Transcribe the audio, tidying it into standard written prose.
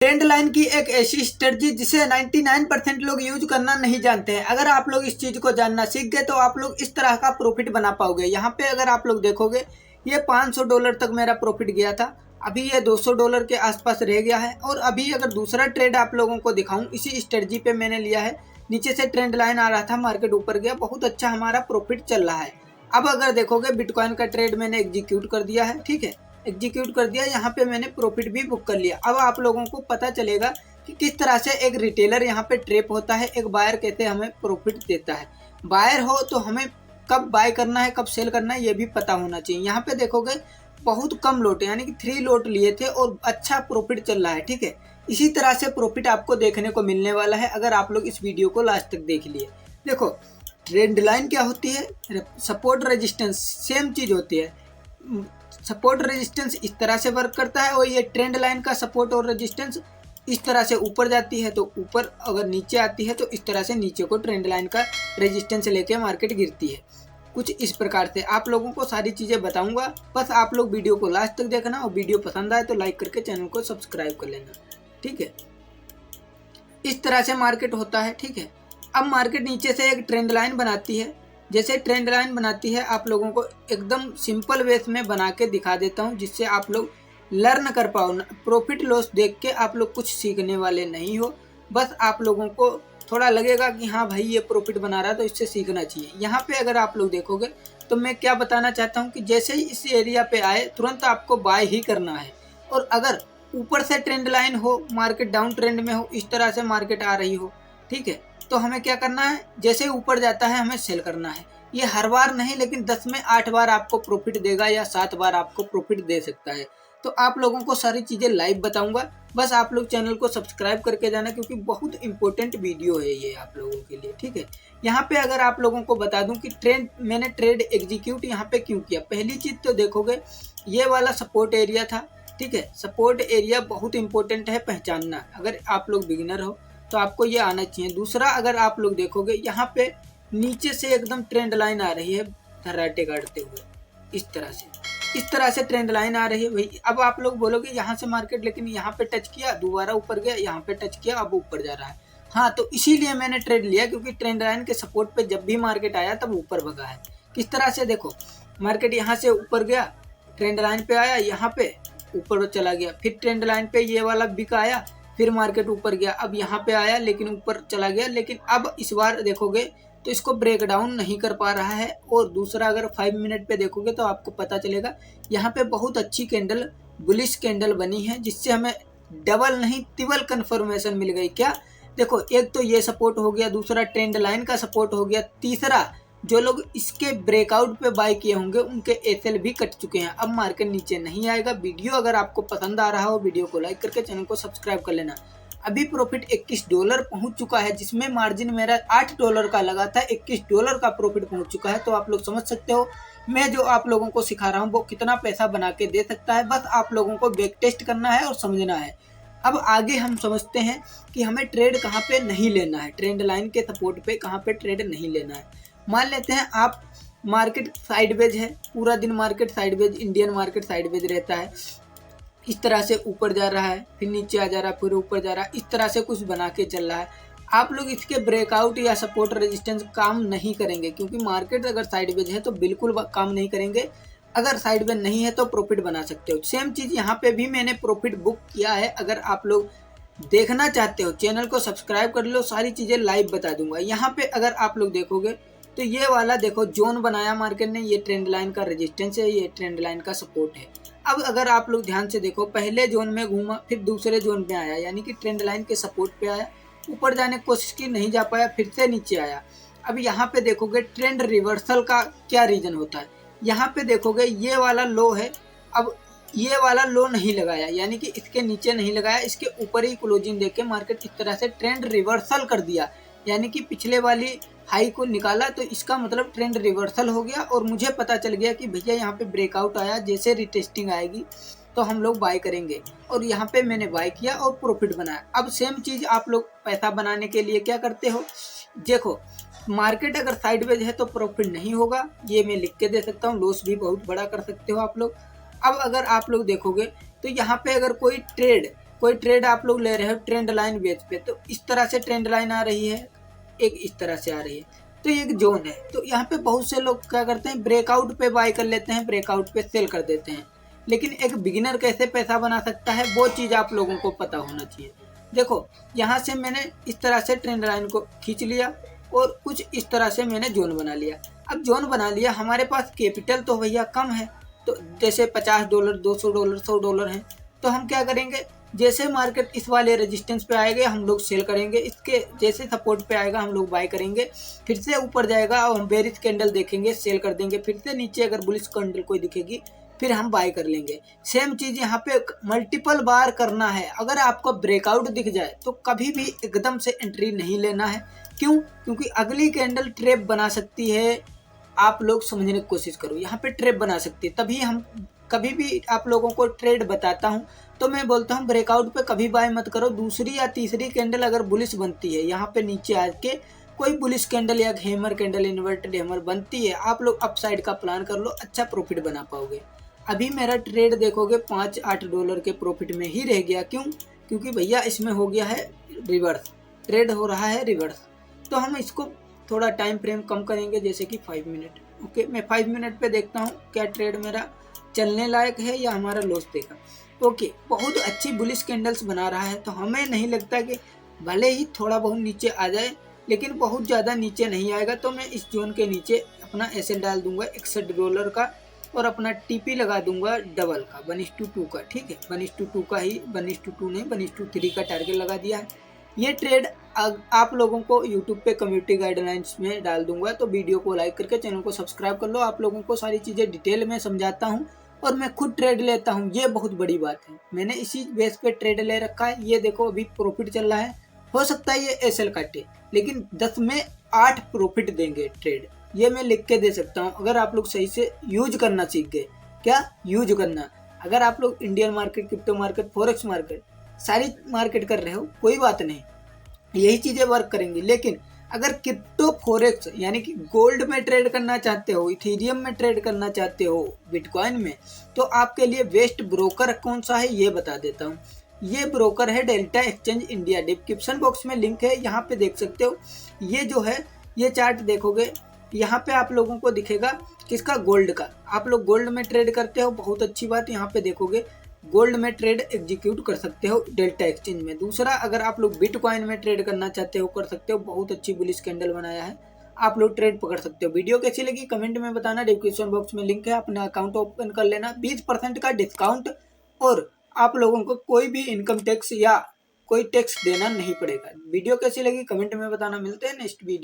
Trend line की एक ऐसी स्ट्रेटजी जिसे 99% लोग यूज करना नहीं जानते हैं। अगर आप लोग इस चीज को जानना सीख गए तो आप लोग इस तरह का प्रॉफिट बना पाओगे। यहाँ पे अगर आप लोग देखोगे ये $500 तक मेरा प्रॉफिट गया था, अभी ये $200 के आसपास रह गया है। और अभी अगर दूसरा ट्रेड आप लोगों को दिखाऊं, इसी स्ट्रेटजी पे मैंने लिया है, नीचे से ट्रेंड लाइन आ रहा था, मार्केट ऊपर गया, बहुत अच्छा हमारा प्रॉफिट चल रहा है। अब अगर देखोगे बिटकॉइन का ट्रेड मैंने एग्जीक्यूट कर दिया है, ठीक है, एग्जीक्यूट कर दिया, यहाँ पे मैंने प्रॉफिट भी बुक कर लिया। अब आप लोगों को पता चलेगा कि किस तरह से एक रिटेलर यहाँ पे ट्रेप होता है, एक बायर कैसे हमें प्रॉफिट देता है। बायर हो तो हमें कब बाय करना है कब सेल करना है ये भी पता होना चाहिए। यहाँ पे देखोगे बहुत कम लोट यानी कि 3 लोट लिए थे और अच्छा प्रॉफिट चल रहा है, ठीक है। इसी तरह से प्रॉफिट आपको देखने को मिलने वाला है अगर आप लोग इस वीडियो को लास्ट तक देख लिए। देखो ट्रेंड लाइन क्या होती है, सपोर्ट रेजिस्टेंस सेम चीज होती है। सपोर्ट रेजिस्टेंस इस तरह से वर्क करता है और ये ट्रेंड लाइन का सपोर्ट और रेजिस्टेंस इस तरह से ऊपर जाती है तो ऊपर, अगर नीचे आती है तो इस तरह से नीचे को ट्रेंड लाइन का रेजिस्टेंस लेके मार्केट गिरती है। कुछ इस प्रकार से आप लोगों को सारी चीज़ें बताऊंगा, बस आप लोग वीडियो को लास्ट तक देखना और वीडियो पसंद आए तो लाइक करके चैनल को सब्सक्राइब कर लेना, ठीक है। इस तरह से मार्केट होता है, ठीक है। अब मार्केट नीचे से एक ट्रेंड लाइन बनाती है, जैसे ट्रेंड लाइन बनाती है आप लोगों को एकदम सिंपल वे में बना के दिखा देता हूँ जिससे आप लोग लर्न कर पाओ। प्रॉफिट लॉस देख के आप लोग कुछ सीखने वाले नहीं हो, बस आप लोगों को थोड़ा लगेगा कि हाँ भाई ये प्रॉफिट बना रहा है तो इससे सीखना चाहिए। यहाँ पे अगर आप लोग देखोगे तो मैं क्या बताना चाहता हूँ कि जैसे ही इस एरिया पे आए तुरंत आपको बाय ही करना है। और अगर ऊपर से ट्रेंड लाइन हो, मार्केट डाउन ट्रेंड में हो, इस तरह से मार्केट आ रही हो, ठीक है, तो हमें क्या करना है, जैसे ही ऊपर जाता है हमें सेल करना है। ये हर बार नहीं लेकिन 10 में 8 बार आपको प्रॉफिट देगा या 7 बार आपको प्रॉफिट दे सकता है। तो आप लोगों को सारी चीज़ें लाइव बताऊंगा, बस आप लोग चैनल को सब्सक्राइब करके जाना क्योंकि बहुत इंपॉर्टेंट वीडियो है ये आप लोगों के लिए, ठीक है। यहाँ पे अगर आप लोगों को बता दूं कि मैंने ट्रेड एग्जीक्यूट यहाँ पे क्यों किया। पहली चीज़ तो देखोगे ये वाला सपोर्ट एरिया था, ठीक है। सपोर्ट एरिया बहुत इंपॉर्टेंट है पहचानना, अगर आप लोग बिगिनर हो तो आपको ये आना चाहिए। दूसरा अगर आप लोग देखोगे यहाँ पे नीचे से एकदम ट्रेंड लाइन आ रही है धर्राटे काटते हुए, इस तरह से ट्रेंड लाइन आ रही है भाई। अब आप लोग बोलोगे यहाँ से मार्केट लेकिन यहाँ पे टच किया दोबारा ऊपर गया, यहाँ पे टच किया अब ऊपर जा रहा है। हाँ तो इसीलिए मैंने ट्रेड लिया क्योंकि ट्रेंड लाइन के सपोर्ट पे जब भी मार्केट आया तब ऊपर भगा है। किस तरह से देखो, मार्केट यहाँ से ऊपर गया, ट्रेंड लाइन पे आया, यहाँ पे ऊपर चला गया, फिर ट्रेंड लाइन पे ये वाला बिक आया, फिर मार्केट ऊपर गया, अब यहाँ पे आया लेकिन ऊपर चला गया। लेकिन अब इस बार देखोगे तो इसको ब्रेक डाउन नहीं कर पा रहा है। और दूसरा अगर 5 मिनट पे देखोगे तो आपको पता चलेगा यहाँ पे बहुत अच्छी कैंडल, बुलिश कैंडल बनी है जिससे हमें डबल नहीं ट्रिपल कंफर्मेशन मिल गई। क्या देखो, एक तो ये सपोर्ट हो गया, दूसरा ट्रेंड लाइन का सपोर्ट हो गया, तीसरा जो लोग इसके ब्रेकआउट पे बाय किए होंगे उनके एसएल भी कट चुके हैं। अब मार्केट नीचे नहीं आएगा। वीडियो अगर आपको पसंद आ रहा हो वीडियो को लाइक करके चैनल को सब्सक्राइब कर लेना। अभी प्रॉफिट $21 पहुंच चुका है जिसमें मार्जिन मेरा $8 का लगा था, $21 का प्रॉफिट पहुंच चुका है। तो आप लोग समझ सकते हो मैं जो आप लोगों को सिखा रहा हूं वो कितना पैसा बना के दे सकता है। बस आप लोगों को बैक टेस्ट करना है और समझना है। अब आगे हम समझते हैं कि हमें ट्रेड कहाँ पे नहीं लेना है, ट्रेंड लाइन के सपोर्ट पे कहाँ पे ट्रेड नहीं लेना है। मान लेते हैं आप मार्केट साइडवेज है, पूरा दिन market sideways, Indian market sideways रहता है, इस तरह से ऊपर जा रहा है, फिर नीचे आ जा रहा है, फिर ऊपर जा रहा है, इस तरह से कुछ बना के चल रहा है। आप लोग इसके ब्रेकआउट या सपोर्ट रेजिस्टेंस काम नहीं करेंगे क्योंकि मार्केट अगर साइडवेज है तो बिल्कुल काम नहीं करेंगे। अगर साइडवेज नहीं है तो प्रॉफिट बना सकते हो। सेम चीज़ यहाँ पे भी मैंने प्रॉफिट बुक किया है। अगर आप लोग देखना चाहते हो चैनल को सब्सक्राइब कर लो, सारी चीज़ें लाइव बता दूंगा। यहाँ पे अगर आप लोग देखोगे तो ये वाला देखो जोन बनाया मार्केट ने, ये ट्रेंड लाइन का रेजिस्टेंस है, ये ट्रेंड लाइन का सपोर्ट है। अब अगर आप लोग ध्यान से देखो, पहले जोन में घूमा, फिर दूसरे जोन में आया, यानी कि ट्रेंड लाइन के सपोर्ट पे आया, ऊपर जाने की कोशिश की, नहीं जा पाया, फिर से नीचे आया। अब यहाँ पे देखोगे ट्रेंड रिवर्सल का क्या रीजन होता है। यहाँ पे देखोगे ये वाला लो है, अब ये वाला लो नहीं लगाया, यानी कि इसके नीचे नहीं लगाया, इसके ऊपर ही क्लोजिंग देके मार्केट इस तरह से ट्रेंड रिवर्सल कर दिया, यानी कि पिछले वाली हाई को निकाला, तो इसका मतलब ट्रेंड रिवर्सल हो गया। और मुझे पता चल गया कि भैया यहाँ पे ब्रेकआउट आया, जैसे रिटेस्टिंग आएगी तो हम लोग बाय करेंगे, और यहाँ पे मैंने बाय किया और प्रॉफिट बनाया। अब सेम चीज़ आप लोग पैसा बनाने के लिए क्या करते हो, देखो मार्केट अगर साइडवेज है तो प्रॉफिट नहीं होगा, ये मैं लिख के दे सकता हूँ, लॉस भी बहुत बड़ा कर सकते हो आप लोग। अब अगर आप लोग देखोगे तो यहाँ पे अगर कोई ट्रेड कोई ट्रेड आप लोग ले रहे हो ट्रेंड लाइन बेस पे, तो इस तरह से ट्रेंड लाइन आ रही है, एक इस तरह से आ रही है, तो ये एक जोन है। तो यहाँ पे बहुत से लोग क्या करते हैं, ब्रेकआउट पे बाय कर लेते हैं, ब्रेकआउट पे सेल कर देते हैं। लेकिन एक बिगिनर कैसे पैसा बना सकता है वो चीज़ आप लोगों को पता होना चाहिए। देखो यहाँ से मैंने इस तरह से ट्रेंड लाइन को खींच लिया और कुछ इस तरह से मैंने जोन बना लिया। अब जोन बना लिया, हमारे पास कैपिटल तो भैया कम है, तो जैसे $50, $200, $100 हैं, तो हम क्या करेंगे, जैसे मार्केट इस वाले रेजिस्टेंस पे आएगा हम लोग सेल करेंगे, इसके जैसे सपोर्ट पे आएगा हम लोग बाय करेंगे, फिर से ऊपर जाएगा और हम बेरिश कैंडल देखेंगे सेल कर देंगे, फिर से नीचे अगर बुलिश कैंडल कोई दिखेगी फिर हम बाय कर लेंगे। सेम चीज़ यहाँ पे मल्टीपल बार करना है। अगर आपको ब्रेकआउट दिख जाए तो कभी भी एकदम से एंट्री नहीं लेना है। क्यों? क्योंकि अगली कैंडल ट्रैप बना सकती है। आप लोग समझने की कोशिश करो, यहाँ पे ट्रैप बना सकती है। तभी हम कभी भी आप लोगों को ट्रेड बताता हूँ तो मैं बोलता हूँ ब्रेकआउट पे कभी बाय मत करो। दूसरी या तीसरी कैंडल अगर बुलिश बनती है, यहाँ पे नीचे आके कोई बुलिश कैंडल या हैमर कैंडल, इन्वर्टेड हैमर बनती है, आप लोग अपसाइड का प्लान कर लो, अच्छा प्रॉफिट बना पाओगे। अभी मेरा ट्रेड देखोगे $5-8 के प्रॉफिट में ही रह गया। क्यों? क्योंकि भैया इसमें हो गया है रिवर्स, ट्रेड हो रहा है रिवर्स। तो हम इसको थोड़ा टाइम फ्रेम कम करेंगे, जैसे कि 5 मिनट। ओके, मैं 5 मिनट पे देखता हूँ क्या ट्रेड मेरा चलने लायक है या हमारा लॉस देगा। ओके, बहुत अच्छी बुलिश कैंडल्स बना रहा है, तो हमें नहीं लगता कि भले ही थोड़ा बहुत नीचे आ जाए लेकिन बहुत ज़्यादा नीचे नहीं आएगा। तो मैं इस जोन के नीचे अपना एसएल डाल दूंगा $61 का और अपना टीपी लगा दूंगा डबल का, 1:2 का। ठीक है, 1:2 का ही, 1:2 नहीं 1:3 का टारगेट लगा दिया है। ये ट्रेड आप लोगों को यूट्यूब पे कम्युनिटी गाइडलाइंस में डाल दूंगा, तो वीडियो को लाइक करके चैनल को सब्सक्राइब कर लो। आप लोगों को सारी चीज़ें डिटेल में समझाता हूँ और मैं खुद ट्रेड लेता हूँ, ये बहुत बड़ी बात है। मैंने इसी बेस पे ट्रेड ले रखा है। ये देखो अभी प्रॉफिट चल रहा है, हो सकता है ये एसएल काटे लेकिन 10 में 8 प्रॉफिट देंगे ट्रेड, ये मैं लिख के दे सकता हूँ। अगर आप लोग सही से यूज करना सीख गए, क्या यूज करना, अगर आप लोग Indian market, crypto market, forex market, सारी मार्केट कर रहे हो, कोई बात नहीं, यही चीज़ें वर्क करेंगी। लेकिन अगर क्रिप्टो फॉरेक्स यानी कि गोल्ड में ट्रेड करना चाहते हो, इथेरियम में ट्रेड करना चाहते हो, बिटकॉइन में, तो आपके लिए बेस्ट ब्रोकर कौन सा है ये बता देता हूँ। ये ब्रोकर है delta exchange India. Description box में लिंक है, यहाँ पे देख सकते हो। ये जो है, ये चार्ट देखोगे, यहाँ पे आप लोगों को दिखेगा किसका, गोल्ड का। आप लोग गोल्ड में ट्रेड करते हो, बहुत अच्छी बात। यहाँ पे देखोगे गोल्ड में ट्रेड एग्जीक्यूट कर सकते हो डेल्टा एक्सचेंज में। दूसरा, अगर आप लोग बिटकॉइन में ट्रेड करना चाहते हो, कर सकते हो, बहुत अच्छी बुलिश कैंडल बनाया है, आप लोग ट्रेड पकड़ सकते हो। वीडियो कैसी लगी कमेंट में बताना, डिस्क्रिप्शन बॉक्स में लिंक है, अपना अकाउंट ओपन कर लेना, 20% का डिस्काउंट, और आप लोगों को कोई भी इनकम टैक्स या कोई टैक्स देना नहीं पड़ेगा। वीडियो कैसी लगी कमेंट में बताना। मिलते हैं नेक्स्ट वीडियो।